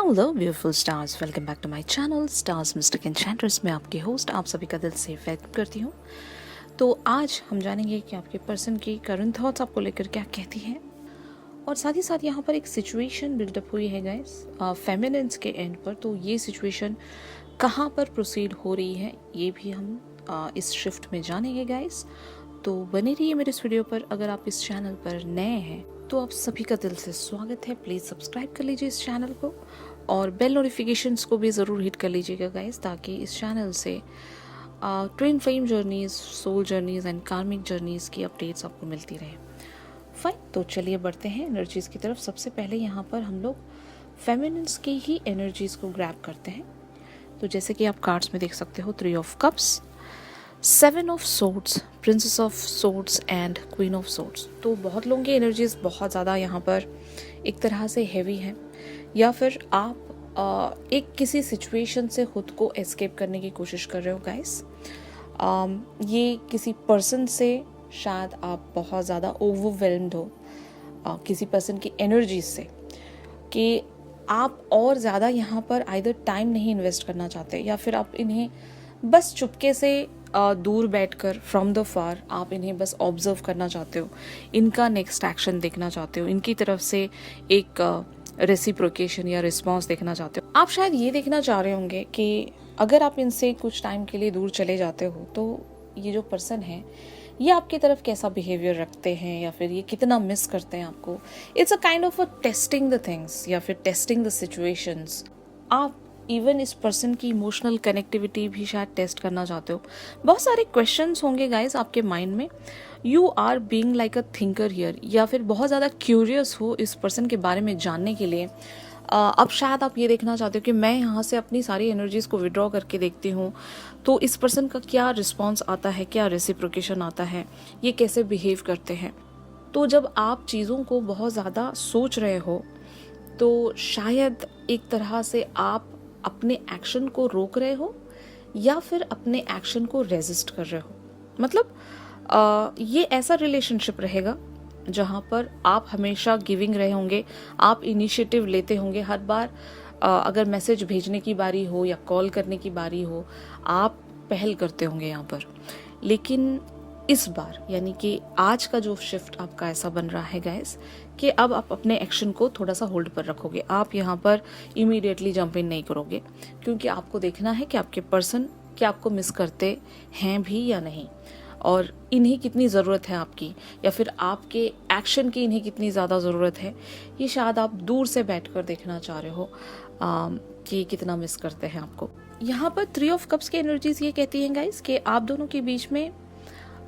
Hello beautiful stars, welcome back to my channel stars mystic enchantress. मैं आपकी host आप सभी का दिल से वेलकम करती हूँ। तो आज हम जानेंगे कि आपके पर्सन की करंट थॉट्स आपको लेकर क्या कहती हैं, और साथ ही साथ यहाँ पर एक सिचुएशन बिल्डअप हुई है गाइस फेमिनिन्स के एंड पर। तो ये सिचुएशन कहाँ पर प्रोसीड हो रही है ये भी हम इस शिफ्ट में जानेंगे गाइस। तो बने रहिए मेरे इस वीडियो पर। अगर आप इस चैनल पर नए हैं तो आप सभी का दिल से स्वागत है। प्लीज़ सब्सक्राइब कर लीजिए इस चैनल को और बेल नोटिफिकेशंस को भी ज़रूर हिट कर लीजिएगा गाइस, ताकि इस चैनल से twin flame journeys, soul journeys and karmic journeys की अपडेट्स आपको मिलती रहे। फाइन, तो चलिए बढ़ते हैं एनर्जीज़ की तरफ। सबसे पहले यहाँ पर हम लोग फेमिनिन्स की ही एनर्जीज़ को ग्रैब करते हैं। तो जैसे कि आप कार्ड्स में देख सकते हो, 3 of cups, 7 of swords, princess of swords and queen of swords. तो बहुत लोगों की एनर्जीज बहुत ज़्यादा यहाँ पर एक तरह से हैवी है, या फिर आप एक किसी सिचुएशन से खुद को एस्केप करने की कोशिश कर रहे हो गाइस। ये किसी पर्सन से शायद आप बहुत ज़्यादा ओवरवेल्म्ड हो किसी पर्सन की एनर्जीज से, कि आप और ज़्यादा यहाँ पर आइदर टाइम नहीं इन्वेस्ट करना चाहते, या फिर आप इन्हें बस चुपके से दूर बैठकर फ्रॉम द फार आप इन्हें बस ऑब्जर्व करना चाहते हो, इनका नेक्स्ट एक्शन देखना चाहते हो, इनकी तरफ से एक रेसिप्रोकेशन या रिस्पॉन्स देखना चाहते हो। आप शायद ये देखना चाह रहे होंगे कि अगर आप इनसे कुछ टाइम के लिए दूर चले जाते हो तो ये जो पर्सन है ये आपकी तरफ कैसा बिहेवियर रखते हैं, या फिर ये कितना मिस करते हैं आपको। It's a kind of a testing the things या फिर टेस्टिंग द सिचुएशंस। आप इवन इस पर्सन की इमोशनल कनेक्टिविटी भी शायद टेस्ट करना चाहते हो। बहुत सारे क्वेश्चंस होंगे गाइस आपके माइंड में। You are being like a thinker here, या फिर बहुत ज़्यादा क्यूरियस हो इस पर्सन के बारे में जानने के लिए। अब शायद आप ये देखना चाहते हो कि मैं यहाँ से अपनी सारी एनर्जीज़ को विड्रॉ करके देखती हूँ तो इस पर्सन का क्या रिस्पॉन्स आता है, क्या रेसिप्रोकेशन आता है, ये कैसे बिहेव करते हैं। तो जब आप चीज़ों को बहुत ज़्यादा सोच रहे हो तो शायद एक तरह से आप अपने एक्शन को रोक रहे हो या फिर अपने एक्शन को रेजिस्ट कर रहे हो। मतलब ये ऐसा रिलेशनशिप रहेगा जहाँ पर आप हमेशा गिविंग रहे होंगे, आप इनिशिएटिव लेते होंगे हर बार। अगर मैसेज भेजने की बारी हो या कॉल करने की बारी हो, आप पहल करते होंगे यहाँ पर। लेकिन इस बार यानी कि आज का जो शिफ्ट आपका ऐसा बन रहा है गाइस कि अब आप अपने एक्शन को थोड़ा सा होल्ड पर रखोगे। आप यहाँ पर इमीडिएटली जंप इन नहीं करोगे, क्योंकि आपको देखना है कि आपके पर्सन क्या आपको मिस करते हैं भी या नहीं, और इन्हें कितनी ज़रूरत है आपकी, या फिर आपके एक्शन की इन्हें कितनी ज़्यादा ज़रूरत है। ये शायद आप दूर से बैठकर देखना चाह रहे हो कि कितना मिस करते हैं आपको। यहाँ पर 3 ऑफ कप्स की एनर्जीज ये कहती हैं गाइस कि आप दोनों के बीच में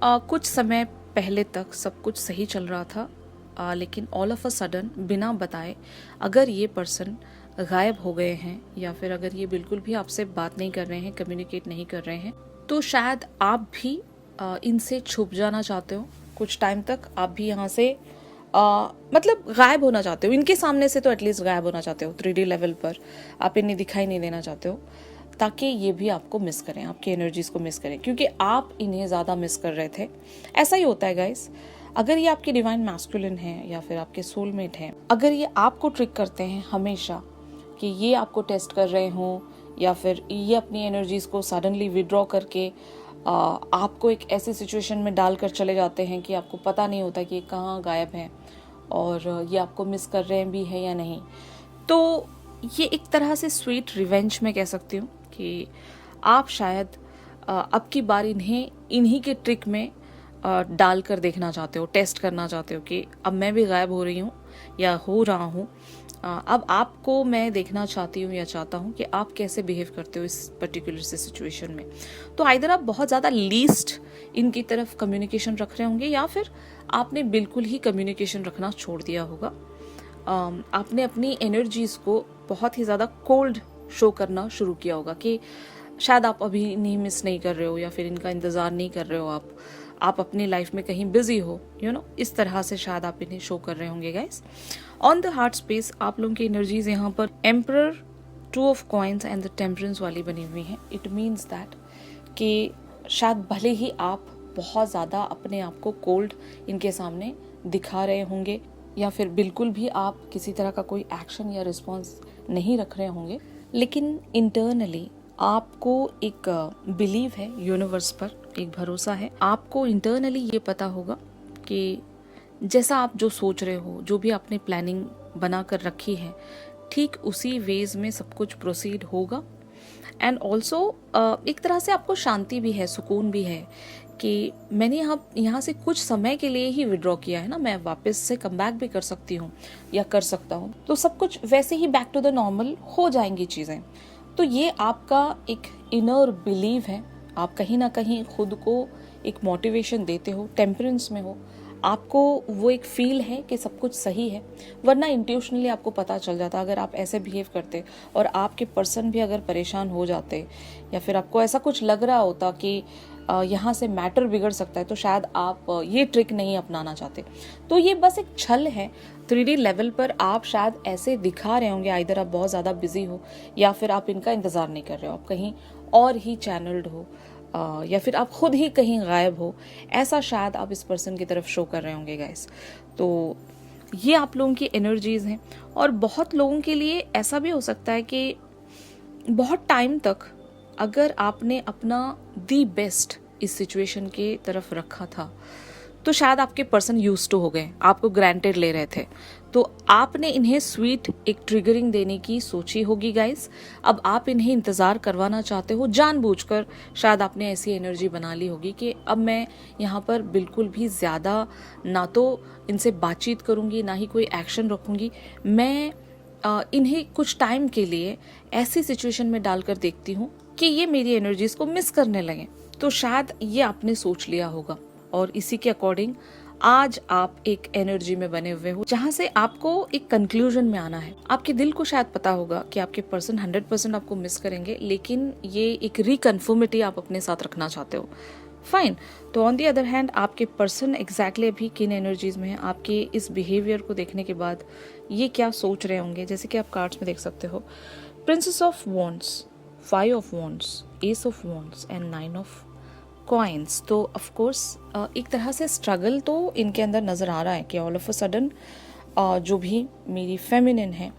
कुछ समय पहले तक सब कुछ सही चल रहा था, लेकिन ऑल ऑफ अ सडन बिना बताए अगर ये पर्सन गायब हो गए हैं, या फिर अगर ये बिल्कुल भी आपसे बात नहीं कर रहे हैं, कम्युनिकेट नहीं कर रहे हैं, तो शायद आप भी इनसे छुप जाना चाहते हो कुछ टाइम तक। आप भी यहाँ से मतलब गायब होना चाहते हो, इनके सामने से तो एटलीस्ट गायब होना चाहते हो। 3D लेवल पर आप इन्हें दिखाई नहीं देना चाहते हो, ताकि ये भी आपको मिस करें, आपकी एनर्जीज को मिस करें, क्योंकि आप इन्हें ज़्यादा मिस कर रहे थे। ऐसा ही होता है गाइस। अगर ये आपके डिवाइन मैस्कुलिन है या फिर आपके सोलमेट हैं, अगर ये आपको ट्रिक करते हैं हमेशा कि ये आपको टेस्ट कर रहे हों, या फिर ये अपनी एनर्जीज को सडनली विड्रॉ करके आपको एक ऐसी सिचुएशन में डालकर चले जाते हैं कि आपको पता नहीं होता कि ये कहाँ गायब हैं और ये आपको मिस कर रहे हैं भी है या नहीं, तो ये एक तरह से स्वीट रिवेंज में कह सकती हूँ कि आप शायद अब की बार इन्हीं के ट्रिक में डाल कर देखना चाहते हो, टेस्ट करना चाहते हो कि अब मैं भी गायब हो रही हूँ या हो रहा हूँ। अब आपको मैं देखना चाहती हूँ या चाहता हूँ कि आप कैसे बिहेव करते हो इस पर्टिकुलर से सिचुएशन में। तो आइदर आप बहुत ज़्यादा लीस्ट इनकी तरफ कम्युनिकेशन रख रहे होंगे, या फिर आपने बिल्कुल ही कम्युनिकेशन रखना छोड़ दिया होगा। आपने अपनी एनर्जीज़ को बहुत ही ज़्यादा कोल्ड शो करना शुरू किया होगा कि शायद आप अभी इन्हें मिस नहीं कर रहे हो, या फिर इनका इंतज़ार नहीं कर रहे हो, आप अपनी लाइफ में कहीं बिजी हो, इस तरह से शायद आप इन्हें शो कर रहे होंगे guys. On the heart space आप लोगों की एनर्जीज यहाँ पर emperor, 2 of coins and the temperance वाली बनी हुई हैं। इट मीन्स दैट कि शायद भले ही आप बहुत ज़्यादा अपने आप को कोल्ड इनके सामने दिखा रहे होंगे, या फिर बिल्कुल भी आप किसी तरह का कोई एक्शन या रिस्पॉन्स नहीं रख रहे होंगे, लेकिन इंटरनली आपको एक बिलीव है यूनिवर्स पर, एक भरोसा है। आपको इंटरनली ये पता होगा कि जैसा आप जो सोच रहे हो, जो भी आपने प्लानिंग बना कर रखी है, ठीक उसी वेज में सब कुछ प्रोसीड होगा। एंड ऑल्सो एक तरह से आपको शांति भी है, सुकून भी है कि मैंने यहाँ से कुछ समय के लिए ही विड्रॉ किया है ना, मैं वापस से कम बैक भी कर सकती हूँ या कर सकता हूँ, तो सब कुछ वैसे ही बैक टू द नॉर्मल हो जाएंगी चीज़ें। तो ये आपका एक इनर बिलीव है, आप कहीं ना कहीं खुद को एक मोटिवेशन देते हो, टेम्परेंस में हो, आपको वो एक फील है कि सब कुछ सही है। वरना इंट्यूशनली आपको पता चल जाता अगर आप ऐसे बिहेव करते और आपके पर्सन भी अगर परेशान हो जाते या फिर आपको ऐसा कुछ लग रहा होता कि यहाँ से मैटर बिगड़ सकता है, तो शायद आप ये ट्रिक नहीं अपनाना चाहते। तो ये बस एक छल है। 3D लेवल पर आप शायद ऐसे दिखा रहे होंगे, आइदर आप बहुत ज़्यादा बिजी हो या फिर आप इनका इंतज़ार नहीं कर रहे हो, आप कहीं और ही चैनल्ड हो, या फिर आप खुद ही कहीं गायब हो, ऐसा शायद आप इस पर्सन की तरफ शो कर रहे होंगे गाइस। तो ये आप लोगों की एनर्जीज हैं। और बहुत लोगों के लिए ऐसा भी हो सकता है कि बहुत टाइम तक अगर आपने अपना दी बेस्ट इस सिचुएशन के तरफ रखा था, तो शायद आपके पर्सन यूज्ड टू हो गए, आपको ग्रांटेड ले रहे थे, तो आपने इन्हें स्वीट एक ट्रिगरिंग देने की सोची होगी गाइस। अब आप इन्हें इंतज़ार करवाना चाहते हो जानबूझकर, शायद आपने ऐसी एनर्जी बना ली होगी कि अब मैं यहाँ पर बिल्कुल भी ज़्यादा ना तो इनसे बातचीत करूँगी, ना ही कोई एक्शन रखूँगी, मैं इन्हें कुछ टाइम के लिए ऐसी सिचुएशन में डालकर देखती हूँ कि ये मेरी एनर्जीज को मिस करने लगे। तो शायद ये आपने सोच लिया होगा और इसी के अकॉर्डिंग आज आप एक एनर्जी में बने हुए हो जहां से आपको एक कंक्लूजन में आना है। आपके दिल को शायद पता होगा कि आपके पर्सन 100% आपको मिस करेंगे, लेकिन ये एक रिकन्फर्मिटी आप अपने साथ रखना चाहते हो। फाइन। तो ऑन दी अदर हैंड आपके पर्सन एग्जैक्टली अभी किन एनर्जीज में है, आपके इस बिहेवियर को देखने के बाद ये क्या सोच रहे होंगे, जैसे कि आप कार्ड्स में देख सकते हो, princess of wands, 5 of wands, S of wands and 9 of coins. तो ऑफ कोर्स एक तरह से स्ट्रगल तो इनके अंदर नज़र आ रहा है कि ऑल ऑफ अ सडन जो भी मेरी फेमिनिन है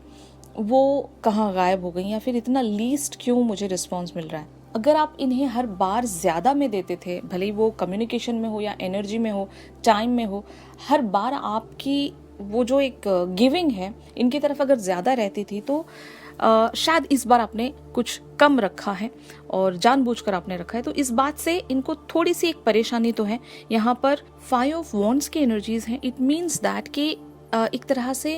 वो कहाँ गायब हो गई, या फिर इतना लीस्ट क्यों मुझे रिस्पॉन्स मिल रहा है। अगर आप इन्हें हर बार ज़्यादा में देते थे, भले ही वो कम्युनिकेशन में हो या एनर्जी में हो, टाइम में हो, हर बार आपकी वो जो एक गिविंग है इनकी तरफ अगर ज़्यादा रहती थी, तो शायद इस बार आपने कुछ कम रखा है और जानबूझकर आपने रखा है। तो इस बात से इनको थोड़ी सी एक परेशानी तो है। यहाँ पर 5 ऑफ वॉन्ड्स की एनर्जीज हैं। इट मीन्स दैट कि एक तरह से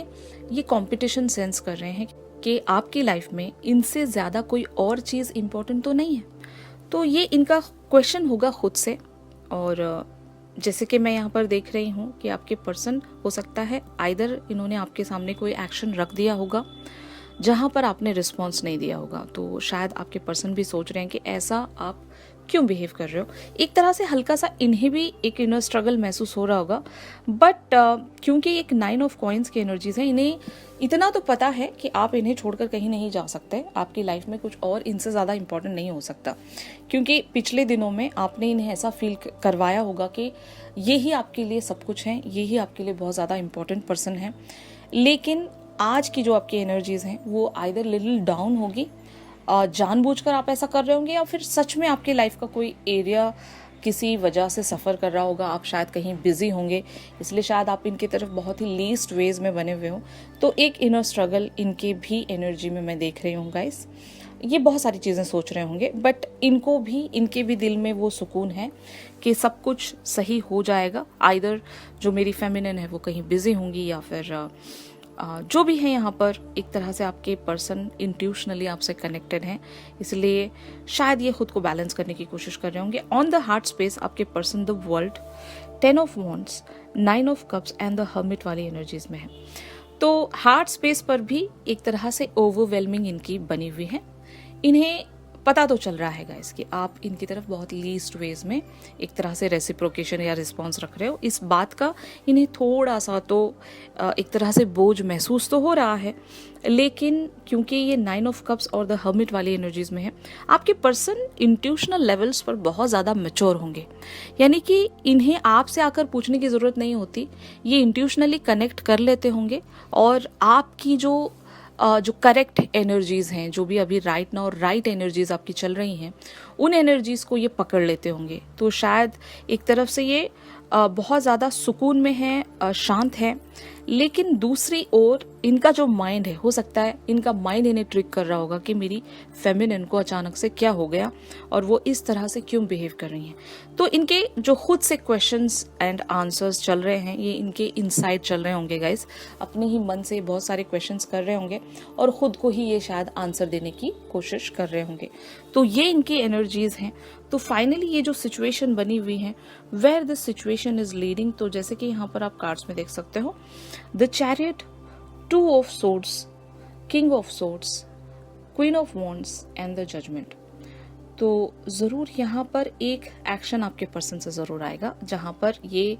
ये कंपटीशन सेंस कर रहे हैं कि आपकी लाइफ में इनसे ज़्यादा कोई और चीज़ इम्पोर्टेंट तो नहीं है। तो ये इनका क्वेश्चन होगा खुद से। और जैसे कि मैं यहाँ पर देख रही हूँ कि आपके पर्सन हो सकता है आइदर इन्होंने आपके सामने कोई एक्शन रख दिया होगा जहाँ पर आपने रिस्पॉन्स नहीं दिया होगा, तो शायद आपके पर्सन भी सोच रहे हैं कि ऐसा आप क्यों बिहेव कर रहे हो। एक तरह से हल्का सा इन्हें भी एक इनर स्ट्रगल महसूस हो रहा होगा, बट क्योंकि एक 9 ऑफ कॉइन्स की एनर्जीज है, इन्हें इतना तो पता है कि आप इन्हें छोड़कर कहीं नहीं जा सकते, आपकी लाइफ में कुछ और इनसे ज़्यादा इंपॉर्टेंट नहीं हो सकता, क्योंकि पिछले दिनों में आपने इन्हें ऐसा फील करवाया होगा कि ये ही आपके लिए सब कुछ है, ये ही आपके लिए बहुत ज़्यादा इंपॉर्टेंट पर्सन है। लेकिन आज की जो आपकी एनर्जीज हैं वो आइदर लिटिल डाउन होगी, जानबूझकर आप ऐसा कर रहे होंगे, या फिर सच में आपकी लाइफ का कोई एरिया किसी वजह से सफ़र कर रहा होगा, आप शायद कहीं बिजी होंगे, इसलिए शायद आप इनकी तरफ बहुत ही लीस्ट वेज में बने हुए हो। तो एक इनर स्ट्रगल इनके भी एनर्जी में मैं देख रही हूँ गाइस। ये बहुत सारी चीज़ें सोच रहे होंगे, बट इनको भी, इनके भी दिल में वो सुकून है कि सब कुछ सही हो जाएगा। आइदर जो मेरी फेमिनिन है वो कहीं बिजी होंगी, या फिर जो भी है यहाँ पर एक तरह से आपके पर्सन इंट्यूशनली आपसे कनेक्टेड हैं, इसलिए शायद ये खुद को बैलेंस करने की कोशिश कर रहे होंगे। ऑन द हार्ट स्पेस आपके person the world, 10 of wands, 9 of cups and the hermit वाली एनर्जीज में है। तो हार्ट स्पेस पर भी एक तरह से ओवरवेलमिंग इनकी बनी हुई है। इन्हें पता तो चल रहा है गाइस कि आप इनकी तरफ बहुत लीस्ट वेज में एक तरह से रेसिप्रोकेशन या रिस्पॉन्स रख रहे हो। इस बात का इन्हें थोड़ा सा तो एक तरह से बोझ महसूस तो हो रहा है, लेकिन क्योंकि ये 9 ऑफ कप्स और द हर्मिट वाली एनर्जीज में है, आपके पर्सन इंट्यूशनल लेवल्स पर बहुत ज़्यादा मैच्योर होंगे। यानी कि इन्हें आपसे आकर पूछने की ज़रूरत नहीं होती, ये इंट्यूशनली कनेक्ट कर लेते होंगे और आपकी जो जो करेक्ट एनर्जीज़ हैं, जो भी अभी राइट नाउ राइट एनर्जीज़ आपकी चल रही हैं, उन एनर्जीज़ को ये पकड़ लेते होंगे। तो शायद एक तरफ से ये बहुत ज़्यादा सुकून में है, शांत है, लेकिन दूसरी ओर इनका जो माइंड है, हो सकता है इनका माइंड इन्हें ट्रिक कर रहा होगा कि मेरी फेमिनिन को अचानक से क्या हो गया और वो इस तरह से क्यों बिहेव कर रही हैं। तो इनके जो खुद से क्वेश्चंस एंड आंसर्स चल रहे हैं, ये इनके इनसाइड चल रहे होंगे गाइस। अपने ही मन से बहुत सारे क्वेश्चंस कर रहे होंगे और ख़ुद को ही ये शायद आंसर देने की कोशिश कर रहे होंगे। तो ये इनकी एनर्जीज़ हैं। तो फाइनली ये जो सिचुएशन बनी हुई है, where this situation is leading, तो जैसे कि यहाँ पर आप कार्ड्स में देख सकते हो, the chariot, 2 of swords, king of swords, queen of wands and the judgement. तो ज़रूर यहाँ पर एक एक्शन आपके पर्सन से ज़रूर आएगा, जहाँ पर ये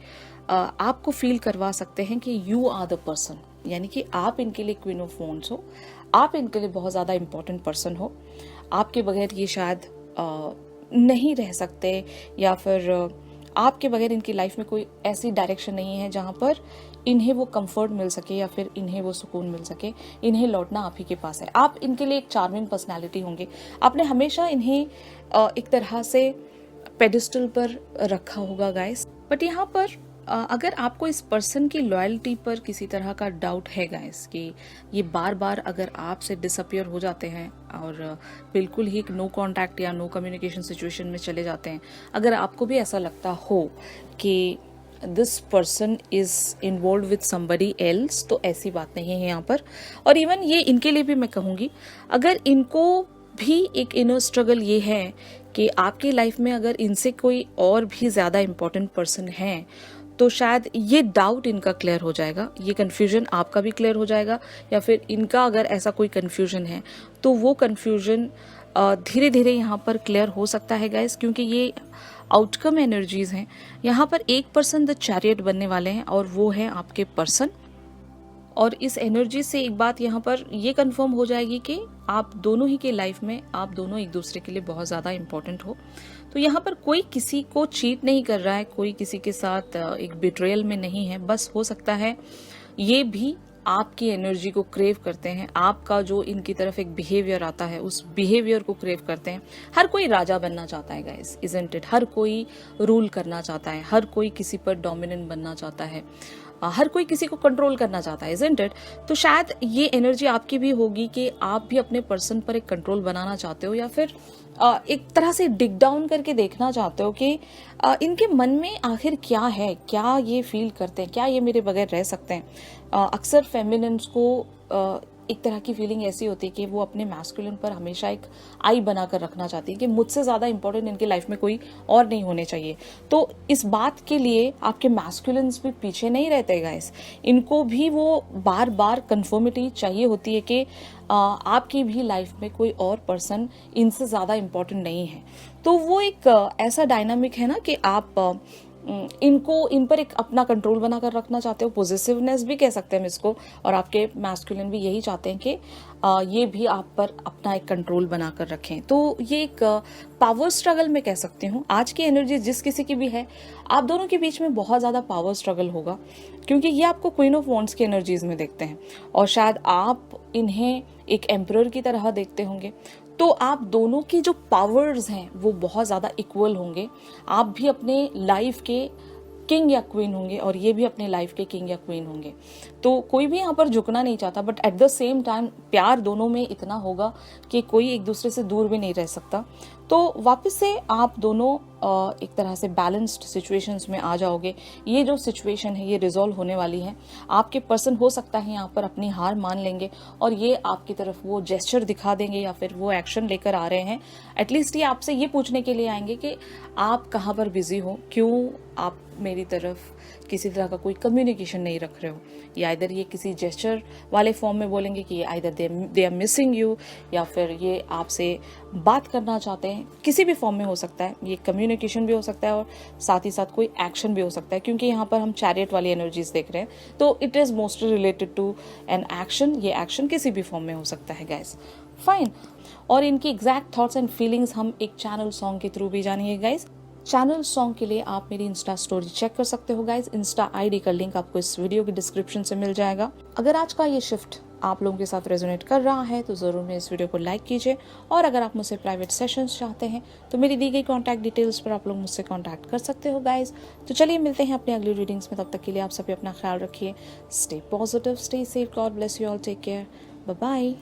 आपको फील करवा सकते हैं कि यू आर द पर्सन, यानी कि आप इनके लिए क्वीन ऑफ वॉन्ड्स हो, आप इनके लिए बहुत ज़्यादा इंपॉर्टेंट पर्सन हो। आपके बगैर ये शायद नहीं रह सकते, या फिर आपके बगैर इनकी लाइफ में कोई ऐसी डायरेक्शन नहीं है जहाँ पर इन्हें वो कंफर्ट मिल सके या फिर इन्हें वो सुकून मिल सके। इन्हें लौटना आप ही के पास है। आप इनके लिए एक चार्मिंग पर्सनालिटी होंगे। आपने हमेशा इन्हें एक तरह से पेडिस्टल पर रखा होगा गाइस। बट यहाँ पर अगर आपको इस पर्सन की लॉयल्टी पर किसी तरह का डाउट है गाइस, कि ये बार बार अगर आपसे डिसअपियर हो जाते हैं और बिल्कुल ही एक नो कांटेक्ट या नो कम्युनिकेशन सिचुएशन में चले जाते हैं, अगर आपको भी ऐसा लगता हो कि this person is involve with somebody else, तो ऐसी बात नहीं है यहाँ पर। और इवन ये इनके लिए भी मैं कहूँगी, अगर इनको भी एक इनर स्ट्रगल ये है कि आपकी लाइफ में अगर इनसे कोई और भी ज़्यादा इम्पोर्टेंट पर्सन है, तो शायद ये डाउट इनका क्लियर हो जाएगा, ये कन्फ्यूजन आपका भी क्लियर हो जाएगा, या फिर इनका अगर ऐसा कोई कन्फ्यूजन है तो वो कन्फ्यूजन धीरे धीरे यहाँ पर क्लियर हो सकता है गाइस, क्योंकि ये आउटकम एनर्जीज हैं। यहाँ पर एक पर्सन द चैरियट बनने वाले हैं और वो है आपके पर्सन। और इस एनर्जी से एक बात यहाँ पर ये कंफर्म हो जाएगी कि आप दोनों ही के लाइफ में आप दोनों एक दूसरे के लिए बहुत ज़्यादा इम्पोर्टेंट हो। तो यहाँ पर कोई किसी को चीट नहीं कर रहा है, कोई किसी के साथ एक बिट्रेयल में नहीं है। बस हो सकता है ये भी आपकी एनर्जी को क्रेव करते हैं, आपका जो इनकी तरफ एक बिहेवियर आता है उस बिहेवियर को क्रेव करते हैं। हर कोई राजा बनना चाहता है गाइस, इजंट इट? हर कोई रूल करना चाहता है, हर कोई किसी पर डोमिनेंट बनना चाहता है, हर कोई किसी को कंट्रोल करना चाहता है, इजंट इट? तो शायद ये एनर्जी आपकी भी होगी कि आप भी अपने पर्सन पर एक कंट्रोल बनाना चाहते हो, या फिर एक तरह से डिग डाउन करके देखना चाहते हो कि इनके मन में आखिर क्या है, क्या ये फील करते हैं, क्या ये मेरे बगैर रह सकते हैं। अक्सर फेमिनिन्स को एक तरह की फीलिंग ऐसी होती है कि वो अपने मैस्कुलिन पर हमेशा एक आई बनाकर रखना चाहती है कि मुझसे ज़्यादा इंपॉर्टेंट इनकी लाइफ में कोई और नहीं होने चाहिए। तो इस बात के लिए आपके मैस्कुलिन्स भी पीछे नहीं रहते गाइस, इनको भी वो बार बार कंफर्मिटी चाहिए होती है कि आपकी भी लाइफ में कोई और पर्सन इनसे ज़्यादा इम्पोर्टेंट नहीं है। तो वो एक ऐसा डायनामिक है ना कि आप इन पर एक अपना कंट्रोल बनाकर रखना चाहते हो, पॉजिटिवनेस भी कह सकते हैं हम इसको। और आपके मैस्कुलिन भी यही चाहते हैं कि ये भी आप पर अपना एक कंट्रोल बनाकर रखें। तो ये एक पावर स्ट्रगल मैं कह सकती हूँ। आज की एनर्जी जिस किसी की भी है, आप दोनों के बीच में बहुत ज़्यादा पावर स्ट्रगल होगा, क्योंकि ये आपको क्वीन ऑफ वॉन्ड्स की एनर्जीज में देखते हैं और शायद आप इन्हें एक एम्परर की तरह देखते होंगे। तो आप दोनों की जो पावर्स हैं वो बहुत ज़्यादा इक्वल होंगे। आप भी अपने लाइफ के किंग या क्वीन होंगे और ये भी अपने लाइफ के किंग या क्वीन होंगे। तो कोई भी यहाँ पर झुकना नहीं चाहता, but at the same time प्यार दोनों में इतना होगा कि कोई एक दूसरे से दूर भी नहीं रह सकता। तो वापस से आप दोनों एक तरह से बैलेंस्ड सिचुएशंस में आ जाओगे। ये जो सिचुएशन है ये रिजॉल्व होने वाली है। आपके पर्सन हो सकता है यहाँ पर अपनी हार मान लेंगे और ये आपकी तरफ वो जेस्चर दिखा देंगे या फिर वो एक्शन लेकर आ रहे हैं। एटलीस्ट ये आपसे ये पूछने के लिए आएंगे कि आप कहाँ पर बिजी हो, क्यों आप मेरी तरफ किसी तरह का कोई कम्युनिकेशन नहीं रख रहे हो। या इधर ये किसी जेस्चर वाले फॉर्म में बोलेंगे कि either they are missing you, या फिर ये आपसे बात करना चाहते हैं। किसी भी फॉर्म में हो सकता है, ये कम्युनिकेशन भी हो सकता है और साथ ही साथ कोई एक्शन भी हो सकता है, क्योंकि यहाँ पर हम चैरियट वाली एनर्जीज देख रहे हैं। तो it is mostly related to an action. ये एक्शन किसी भी फॉर्म में हो सकता है गाइस, फाइन। और इनकी एग्जैक्ट थॉट्स एंड फीलिंग्स हम एक चैनल सॉन्ग के थ्रू भी जानेंगे गाइस। चैनल सॉन्ग के लिए आप मेरी इंस्टा स्टोरी चेक कर सकते हो गाइज। इंस्टा आईडी का लिंक आपको इस वीडियो की डिस्क्रिप्शन से मिल जाएगा। अगर आज का ये शिफ्ट आप लोगों के साथ रेजोनेट कर रहा है तो ज़रूर मेरे इस वीडियो को लाइक कीजिए। और अगर आप मुझसे प्राइवेट सेशंस चाहते हैं तो मेरी दी गई कॉन्टैक्ट डिटेल्स पर आप लोग मुझसे कॉन्टैक्ट कर सकते हो गाइज। तो चलिए मिलते हैं अपनी अगली रीडिंग्स में, तब तक के लिए आप सभी अपना ख्याल रखिए। Stay positive, stay safe, god bless you all, take care, bye bye.